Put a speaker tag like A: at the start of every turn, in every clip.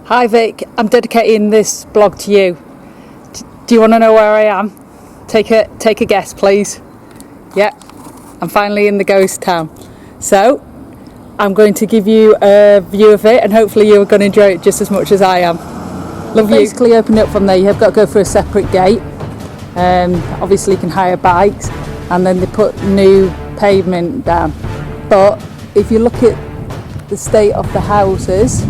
A: Hi Vic, I'm dedicating this blog to you. Do you want to know where I am? Take a guess, please. Yeah, I'm finally in the ghost town. So, I'm going to give you a view of it and hopefully you're going to enjoy it just as much as I am. Love you. Basically opened up from there, you have got to go through a separate gate. Obviously you can hire bikes and then they put new pavement down. But if you look at the state of the houses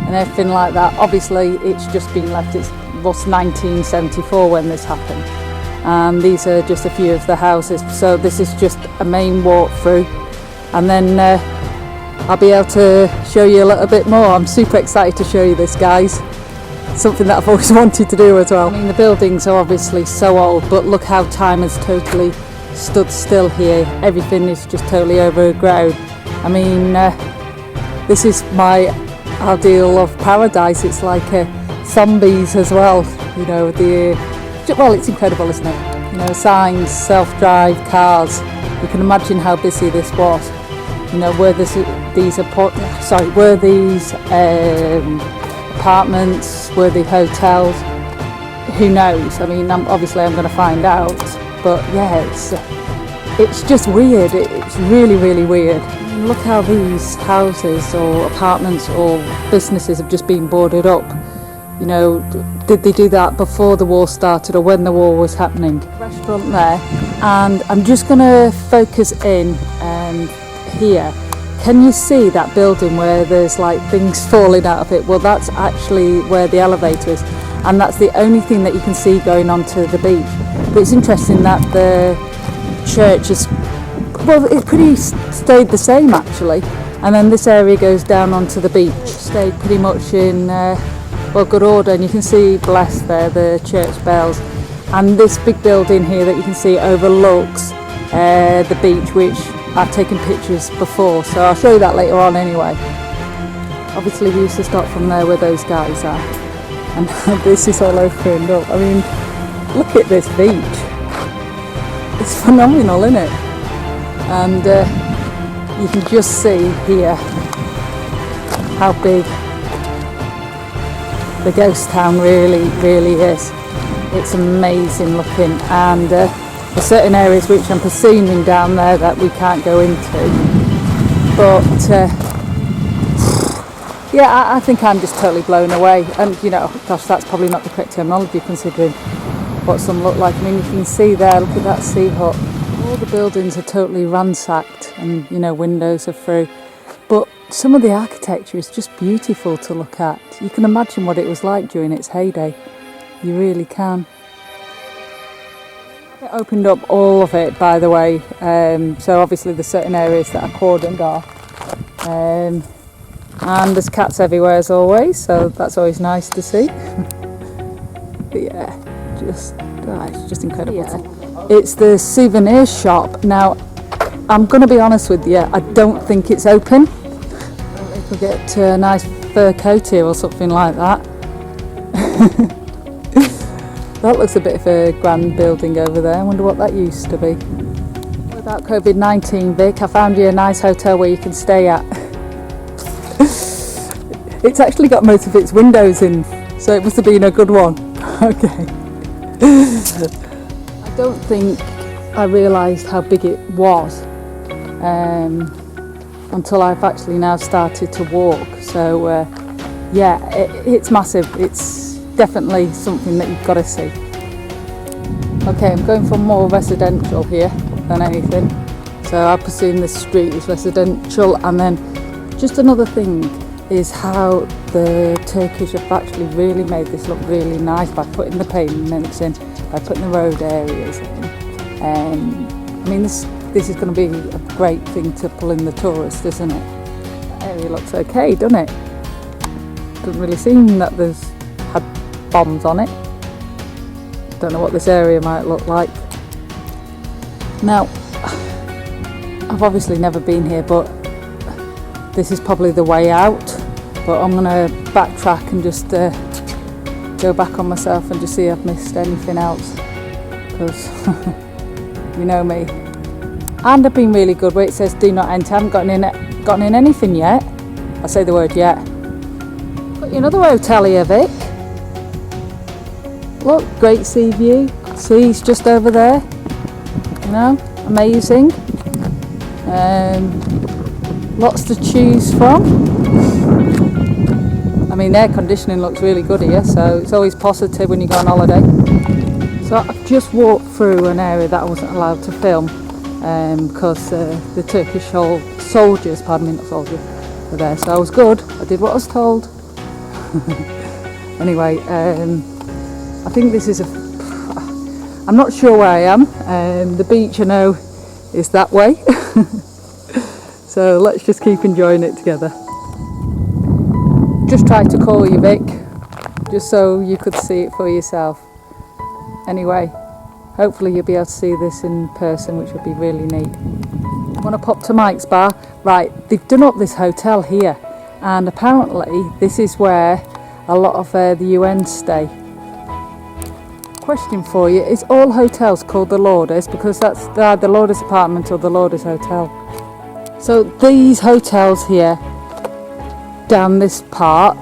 A: and everything like that, obviously it's just been left. It was 1974 when this happened, and these are just a few of the houses. So this is just a main walkthrough, and then I'll be able to show you a little bit more. I'm super excited to show you this, guys. Something that I've always wanted to do as well. I mean, the buildings are obviously so old, but look how time has totally stood still here. Everything is just totally overgrown. I mean, this is my ideal of paradise. It's like zombies as well, you know. Well, it's incredible, isn't it? You know, signs, self-drive cars. You can imagine how busy this was. You know, were these apartments, were they hotels? Who knows? I mean, obviously I'm going to find out. But yeah, it's just weird. It's really, really weird. Look how these houses or apartments or businesses have just been boarded up. You know, did they do that before the war started or when the war was happening? Restaurant there, and I'm just going to focus in here. Can you see that building where there's like things falling out of it? Well, that's actually where the elevator is, and that's the only thing that you can see going onto the beach. But it's interesting that the church is, well, it pretty stayed the same actually, and then this area goes down onto the beach. Stayed pretty much in good order, and you can see blessed there the church bells, and this big building here that you can see overlooks the beach, which I've taken pictures before, so I'll show you that later on anyway. Obviously we used to start from there where those guys are, and this is all opened up. I mean, look at this beach. It's phenomenal, isn't it? And you can just see here how big the ghost town really is. It's amazing looking, and there's certain areas which I'm presuming down there that we can't go into, but yeah, I think I'm just totally blown away. And you know, gosh, that's probably not the correct terminology considering what some look like. I mean, you can see there, look at that sea hut. All the buildings are totally ransacked and, you know, windows are through. But some of the architecture is just beautiful to look at. You can imagine what it was like during its heyday. You really can. It opened up all of it, by the way. So obviously there's certain areas that are cordoned off. And there's cats everywhere as always, so that's always nice to see. But yeah. It's just incredible. Yeah. It's the souvenir shop. Now, I'm going to be honest with you, I don't think it's open. We could get a nice fur coat here or something like that. That looks a bit of a grand building over there. I wonder what that used to be. Without COVID-19, Vic, I found you a nice hotel where you can stay at. It's actually got most of its windows in, so it must have been a good one. Okay. I don't think I realised how big it was until I've actually now started to walk. So yeah, it's massive. It's definitely something that you've got to see. Okay, I'm going for more residential here than anything. So I presume this street is residential, and then just another thing is how the Turkish have actually really made this look really nice by putting the pavements in, by putting the road areas in. I mean, this is going to be a great thing to pull in the tourists, isn't it? The area looks okay, doesn't it? Doesn't really seem that there's had bombs on it. Don't know what this area might look like. Now, I've obviously never been here, but this is probably the way out, but I'm going to backtrack and just go back on myself and just see if I've missed anything else, because you know me. And I've been really good where it says do not enter. I haven't gotten in anything yet. I say the word yet. Got you another hotel here, Vic. Look, great sea view. Sea's just over there. You know, amazing. Lots to choose from. I mean, air conditioning looks really good here, so it's always positive when you go on holiday. So I've just walked through an area that I wasn't allowed to film because the Turkish soldiers, were there. So I was good. I did what I was told. Anyway, I think this is I'm not sure where I am. The beach I know is that way. So let's just keep enjoying it together. Just tried to call you, Vic, just so you could see it for yourself. Anyway, hopefully you'll be able to see this in person, which would be really neat. I want to pop to Mike's bar. Right, they've done up this hotel here, and apparently this is where a lot of the UN stay. Question for you, is all hotels called the Lourdes? Because that's the Lourdes apartment or the Lourdes hotel. So these hotels here, down this part,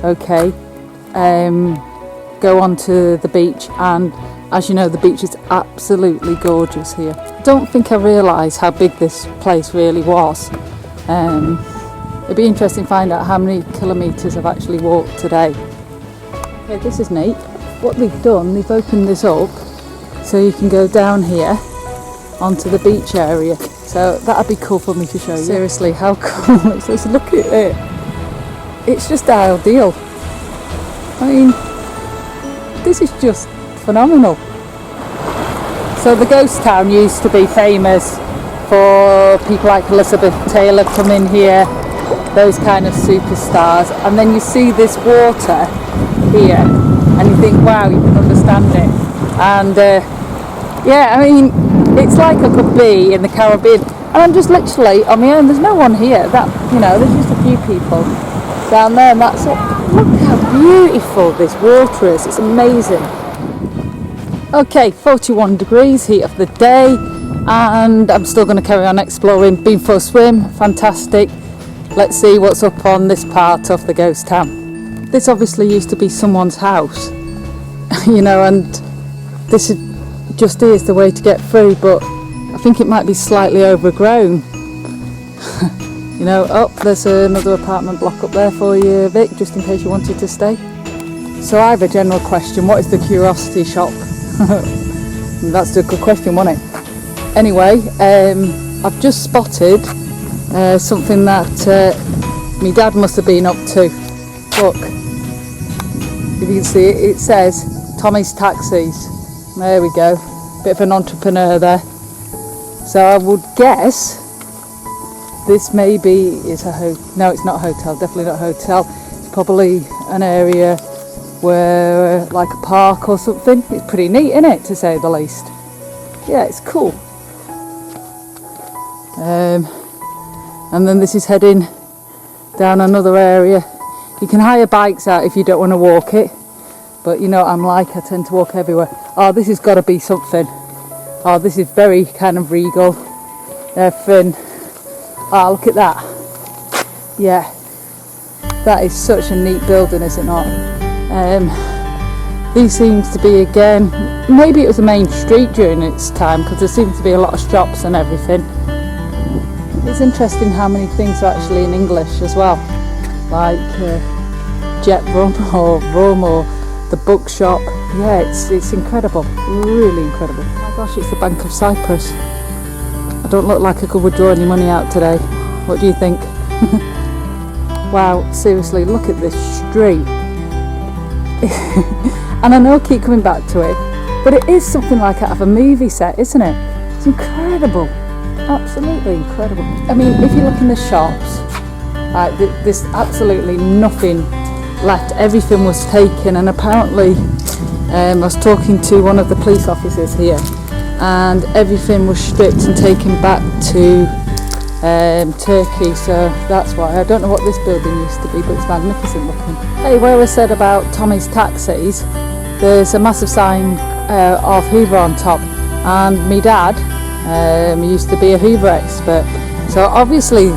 A: okay, go onto the beach, and as you know, the beach is absolutely gorgeous here. I don't think I realised how big this place really was. It'd be interesting to find out how many kilometres I've actually walked today. Okay, this is neat. What they've done, they've opened this up so you can go down here onto the beach area. So that'd be cool for me to show you. Seriously, how cool is this? Look at it. It's just ideal. I mean, this is just phenomenal. So the ghost town used to be famous for people like Elizabeth Taylor come in here, those kind of superstars, and then you see this water here and you think, wow, you can understand it. And yeah, I mean, it's like I could be in the Caribbean, and I'm just literally on my own. There's no one here. That, you know, there's just a few people down there, and that's it. Look how beautiful this water is. It's amazing. Okay, 41 degrees, heat of the day, and I'm still going to carry on exploring. Been for a swim, fantastic. Let's see what's up on this part of the ghost town. This obviously used to be someone's house, you know, and this is just is the way to get through, but I think it might be slightly overgrown. You know, oh, there's another apartment block up there for you, Vic, just in case you wanted to stay. So I have a general question, what is the Curiosity Shop? That's a good question, wasn't it? Anyway, I've just spotted something that my dad must have been up to. Look, if you can see it, it says Tommy's Taxis. There we go, bit of an entrepreneur there. So I would guess this maybe is no, it's not a hotel, definitely not a hotel. It's probably an area where, like a park or something. It's pretty neat, isn't it, to say the least? Yeah, it's cool. And then this is heading down another area. You can hire bikes out if you don't want to walk it, but you know what I'm like, I tend to walk everywhere. Oh, this has got to be something. Oh, this is very kind of regal. Everything. Oh, look at that. Yeah, that is such a neat building, is it not? These seems to be, again, maybe it was a main street during its time, because there seems to be a lot of shops and everything. It's interesting how many things are actually in English as well, like Jet Rum or the bookshop. Yeah, it's incredible, really incredible. Oh my gosh, it's the Bank of Cyprus. I don't look like I could withdraw any money out today. What do you think? Wow, seriously, look at this street. And I know I keep coming back to it, but it is something like out of a movie set, isn't it? It's incredible, absolutely incredible. I mean, if you look in the shops, there's absolutely nothing left. Everything was taken, and apparently I was talking to one of the police officers here, and everything was stripped and taken back to Turkey, so that's why. I don't know what this building used to be, but it's magnificent looking. Hey, where I said about Tommy's Taxis, there's a massive sign of Hoover on top, and my dad used to be a Hoover expert, so obviously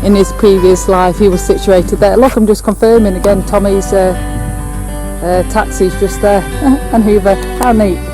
A: in his previous life he was situated there. Look, I'm just confirming again, Tommy's taxi's just there and Hoover. How neat.